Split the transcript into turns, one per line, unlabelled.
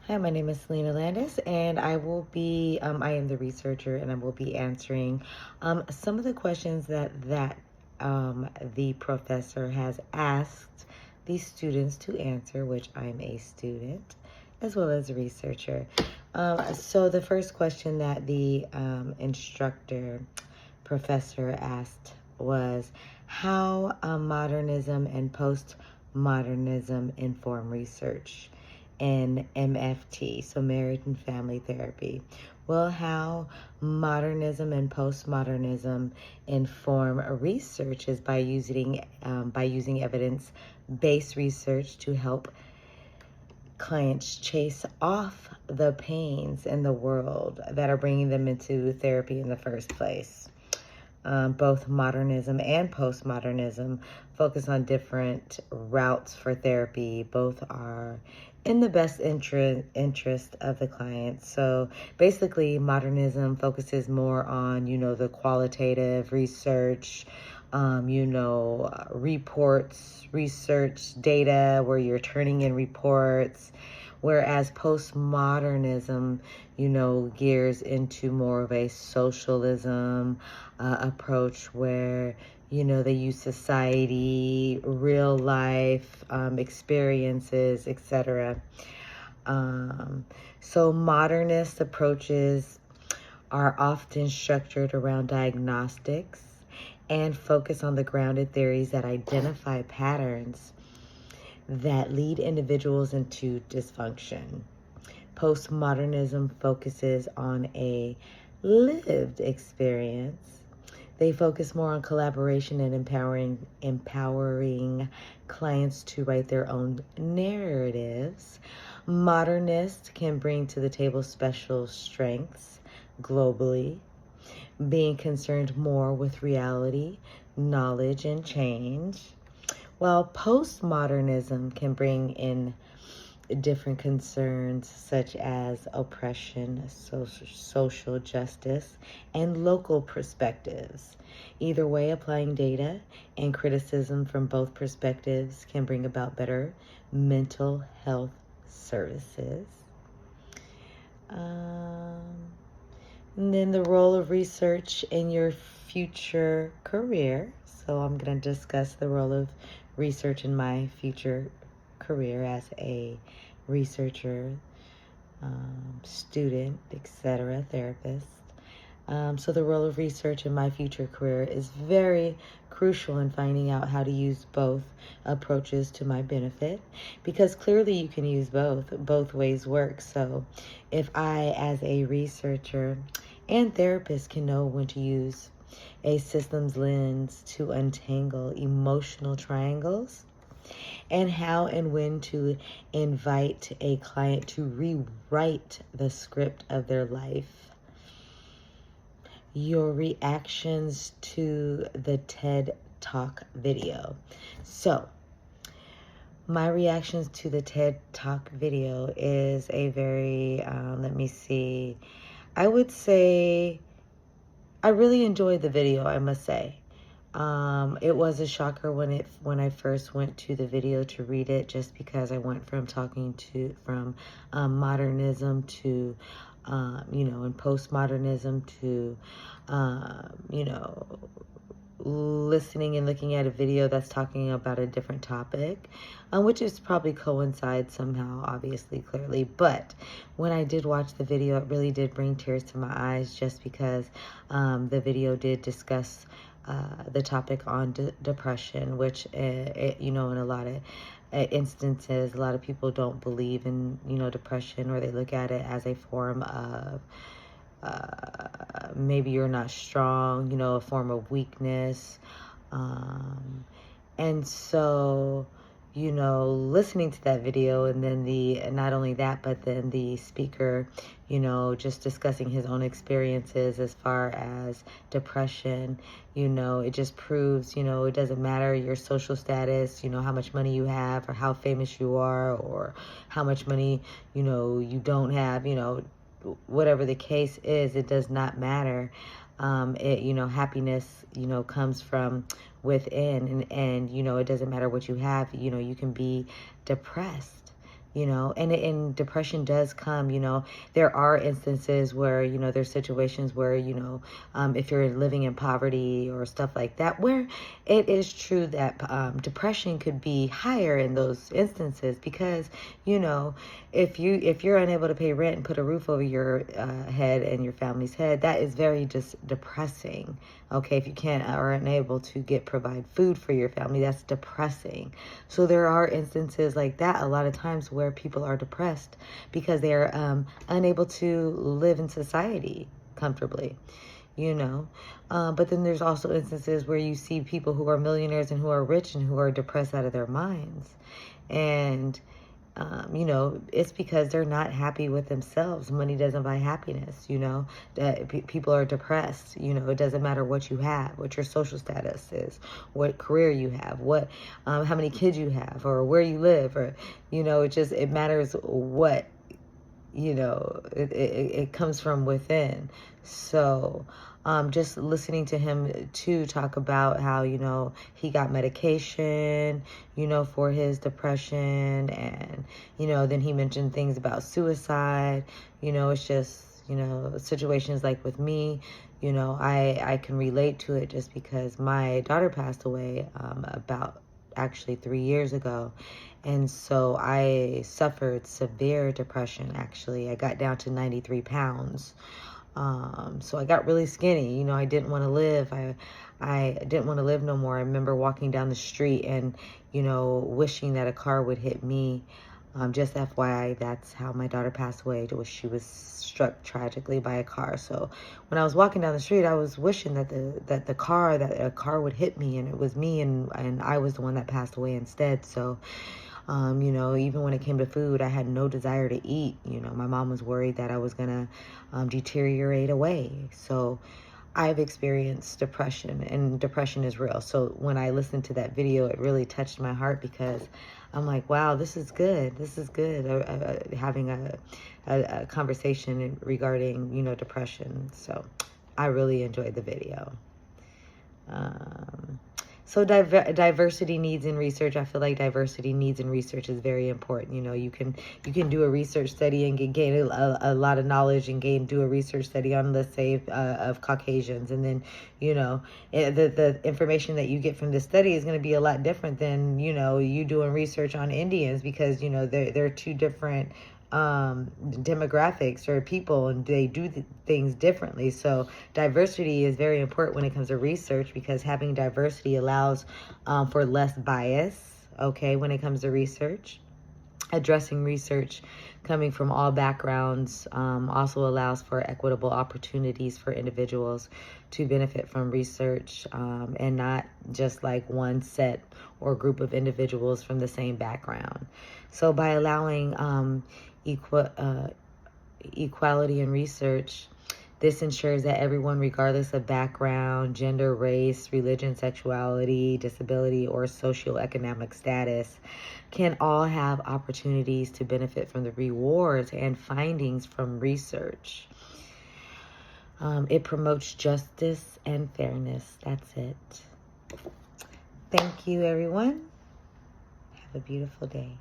Hi, my name is Selena Landis, and I am the researcher, and I will be answering some of the questions that the professor has asked the students to answer, which I'm a student as well as a researcher. So the first question that the professor asked was, how modernism and postmodernism inform research in MFT, so marriage and family therapy. Well, how modernism and postmodernism inform research is by using evidence-based research to help clients chase off the pains in the world that are bringing them into therapy in the first place. Both modernism and postmodernism focus on different routes for therapy. Both are in the best interest of the client. So basically, modernism focuses more on, the qualitative research, reports, research data where you're turning in reports. Whereas postmodernism, gears into more of a socialism approach where, they use society, real life experiences, etc. So modernist approaches are often structured around diagnostics and focus on the grounded theories that identify patterns that lead individuals into dysfunction. Postmodernism focuses on a lived experience. They focus more on collaboration and empowering clients to write their own narratives. Modernists can bring to the table special strengths globally, being concerned more with reality, knowledge, and change. While postmodernism can bring in different concerns such as oppression, social justice, and local perspectives. Either way, applying data and criticism from both perspectives can bring about better mental health services. And then the role of research in your future career. So I'm going to discuss the role of research in my future career as a researcher, student, etc., therapist. So the role of research in my future career is very crucial in finding out how to use both approaches to my benefit, because clearly you can use both ways work. So if I, as a researcher and therapist, can know when to use a systems lens to untangle emotional triangles, and how and when to invite a client to rewrite the script of their life. Your reactions to the TED Talk video. So, my reactions to the TED Talk video is a very, I would say I really enjoyed the video, I must say. It was a shocker when I first went to the video to read it, just because I went from modernism to, and postmodernism to, listening and looking at a video that's talking about a different topic, which is probably coincides somehow, obviously, clearly. But when I did watch the video, it really did bring tears to my eyes, just because the video did discuss the topic on depression, which, in a lot of instances, a lot of people don't believe in, depression, or they look at it as a form of maybe you're not strong, a form of weakness. And so, listening to that video, and then not only that, but then the speaker, just discussing his own experiences as far as depression, it just proves, it doesn't matter your social status, how much money you have, or how famous you are, or how much money, you don't have, whatever the case is, it does not matter. Happiness, comes from within, and it doesn't matter what you have. You can be depressed, you know, and depression does come, you know, there are instances where, you know, there's situations where, you know, if you're living in poverty or stuff like that, where it is true that depression could be higher in those instances, because, you know, if you're unable to pay rent and put a roof over your head and your family's head, that is very just depressing. Okay, if you can't or unable to provide food for your family, that's depressing. So there are instances like that a lot of times where people are depressed because they're unable to live in society comfortably, you know. But then there's also instances where you see people who are millionaires and who are rich and who are depressed out of their minds. And you know, it's because they're not happy with themselves. Money doesn't buy happiness, you know, that people are depressed. You know, it doesn't matter what you have, what your social status is, what career you have, how many kids you have, or where you live, or, you know, it matters what, you know, it comes from within. So, just listening to him too talk about how, you know, he got medication, you know, for his depression, and, you know, then he mentioned things about suicide. You know, it's just, you know, situations like with me, you know, I can relate to it just because my daughter passed away about actually 3 years ago. And so I suffered severe depression, actually. I got down to 93 pounds. So I got really skinny. You know, I didn't want to live. I didn't want to live no more. I remember walking down the street and, you know, wishing that a car would hit me. Just FYI, that's how my daughter passed away. She was struck tragically by a car. So when I was walking down the street, I was wishing that a car would hit me, and it was me, and I was the one that passed away instead. So, you know, even when it came to food, I had no desire to eat. You know, my mom was worried that I was gonna deteriorate away. So I've experienced depression, and depression is real. So when I listened to that video, it really touched my heart, because I'm like, wow, this is good. This is good. Having a conversation regarding, you know, depression. So I really enjoyed the video. So diversity needs in research. I feel like diversity needs in research is very important. You know, you can do a research study and gain a lot of knowledge, and do a research study on, let's say, of Caucasians, and then, you know, the information that you get from this study is going to be a lot different than, you know, you doing research on Indians, because, you know, they're two different demographics or people, and they do things differently. So diversity is very important when it comes to research, because having diversity allows for less bias, okay, when it comes to research. Addressing research coming from all backgrounds also allows for equitable opportunities for individuals to benefit from research, and not just like one set or group of individuals from the same background. So by allowing equality in research, this ensures that everyone, regardless of background, gender, race, religion, sexuality, disability, or socioeconomic status, can all have opportunities to benefit from the rewards and findings from research. It promotes justice and fairness. That's it. Thank you, everyone. Have a beautiful day.